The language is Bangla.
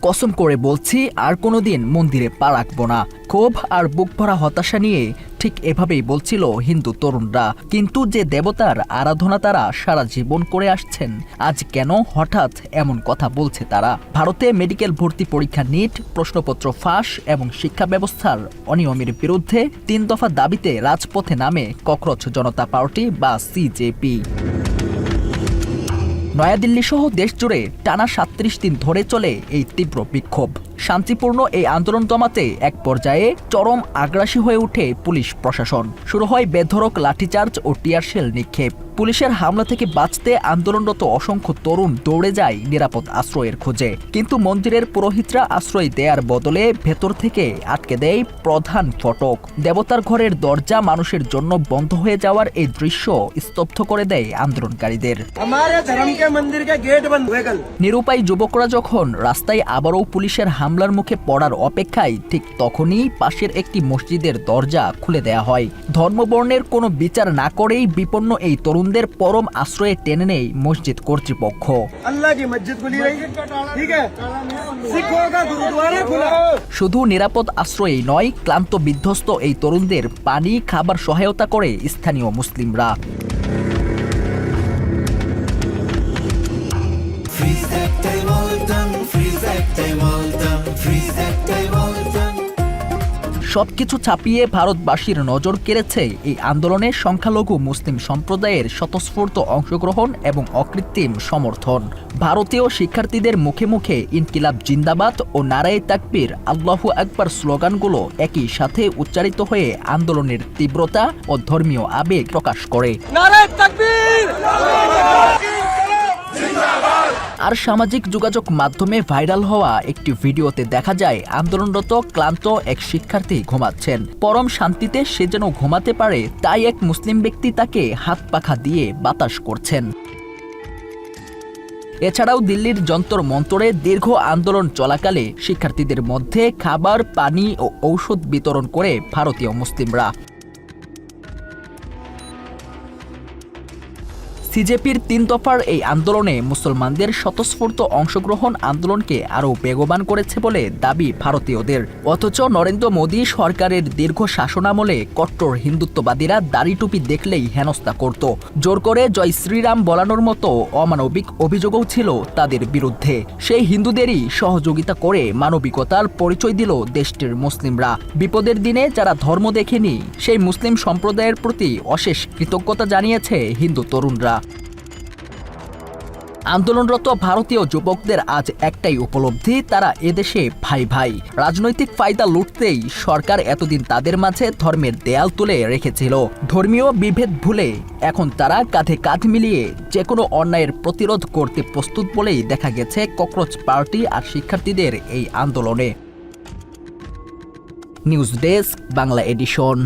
কসম করে বলছি আর কোনোদিন মন্দিরে পা রাখবো না। ক্ষোভ আর বুক ভরা হতাশা নিয়ে ঠিক এভাবেই বলছিল হিন্দু তরুণরা। কিন্তু যে দেবতার আরাধনা তারা সারা জীবন করে আসছেন, আজ কেন হঠাৎ এমন কথা বলছে তারা? ভারতে মেডিকেল ভর্তি পরীক্ষা নিট, প্রশ্নপত্র ফাঁস এবং শিক্ষা ব্যবস্থার অনিয়মের বিরুদ্ধে ৩ দফা দাবিতে রাজপথে নামে ককরোচ জনতা পার্টি বা সিজেপি। নয়াদিল্লি সহ দেশজুড়ে টানা ৩৭ দিন ধরে চলে এই তীব্র বিক্ষোভ। শান্তিপূর্ণ এই আন্দোলন দমাতে এক পর্যায়ে চরম আগ্রাসী হয়ে ওঠে পুলিশ প্রশাসন। শুরু হয় বেধড়ক লাঠিচার্জ ও টিয়ারশেল নিক্ষেপ। পুলিশের হামলা থেকে বাঁচতে আন্দোলনরত অসংখ্য তরুণ দৌড়ে যায় নিরাপদ আশ্রয়ের খোঁজে। কিন্তু মন্দিরের পুরোহিতরা আশ্রয় দেয়ার বদলে ভেতর থেকে আটকে দেয় প্রধান ফটক। দেবতার ঘরের দরজা মানুষের জন্য বন্ধ হয়ে যাওয়ার এই দৃশ্য স্তব্ধ করে দেয় আন্দোলনকারীদের। নিরুপায় যুবকরা যখন রাস্তায় আবারও পুলিশের হামলার মুখে পড়ার অপেক্ষায়, ঠিক তখনই পাশের একটি মসজিদের দরজা খুলে দেয়া হয়। ধর্মবর্ণের কোনো বিচার না করেই বিপন্ন এই তরুণদের পরম আশ্রয়ে টেনে নেই মসজিদ কর্তৃপক্ষ। শুধু নিরাপদ আশ্রয়েই নয়, ক্লান্ত বিধ্বস্ত এই তরুণদের পানি, খাবার সহায়তা করে স্থানীয় মুসলিমরা। সবকিছু ছাপিয়ে ভারতবাসীর নজর কেড়েছে এই আন্দোলনে সংখ্যালঘু মুসলিম সম্প্রদায়ের স্বতঃস্ফূর্ত অংশগ্রহণ এবং অকৃত্রিম সমর্থন। ভারতীয় শিক্ষার্থীদের মুখে মুখে ইনকিলাব জিন্দাবাদ ও নারায়ে তাকবীর, আল্লাহু আকবার স্লোগানগুলো একই সাথে উচ্চারিত হয়ে আন্দোলনের তীব্রতা ও ধর্মীয় আবেগ প্রকাশ করে। নারায়ে তাকবীর! আর সামাজিক যোগাযোগ মাধ্যমে ভাইরাল হওয়া একটি ভিডিওতে দেখা যায় আন্দোলনরত ক্লান্ত এক শিক্ষার্থী ঘুমাচ্ছেন। পরম শান্তিতে সে যেন ঘুমাতে পারে তাই এক মুসলিম ব্যক্তি তাকে হাত পাখা দিয়ে বাতাস করছেন। এছাড়াও দিল্লির যন্তর মন্তরে দীর্ঘ আন্দোলন চলাকালে শিক্ষার্থীদের মধ্যে খাবার, পানি ও ঔষধ বিতরণ করে ভারতীয় মুসলিমরা। সিজেপির ৩ দফার এই আন্দোলনে মুসলমানদের স্বতঃস্ফূর্ত অংশগ্রহণ আন্দোলনকে আরও বেগবান করেছে বলে দাবি ভারতীয়দের। অথচ নরেন্দ্র মোদী সরকারের দীর্ঘ শাসনামলে কট্টর হিন্দুত্ববাদীরা দাড়ি টুপি দেখলেই হেনস্থা করত। জোর করে জয় শ্রীরাম বলানোর মতো অমানবিক অভিযোগও ছিল তাদের বিরুদ্ধে। সেই হিন্দুদেরই সহযোগিতা করে মানবিকতার পরিচয় দিল দেশটির মুসলিমরা। বিপদের দিনে যারা ধর্ম দেখেনি, সেই মুসলিম সম্প্রদায়ের প্রতি অশেষ কৃতজ্ঞতা জানিয়েছে হিন্দু তরুণরা। আন্দোলনরত ভারতীয় যুবকদের আজ একটাই উপলব্ধি, তারা এদেশে ভাই ভাই। রাজনৈতিক ফায়দা লুটতেই সরকার এতদিন তাদের মাঝে ধর্মের দেয়াল তুলে রেখেছিল। ধর্মীয় বিভেদ ভুলে এখন তারা কাঁধে কাঁধ মিলিয়ে যে কোনো অন্যায়ের প্রতিরোধ করতে প্রস্তুত বলেই দেখা গেছে ককরোচ পার্টি আর শিক্ষার্থীদের এই আন্দোলনে। News desk, Bangla addition.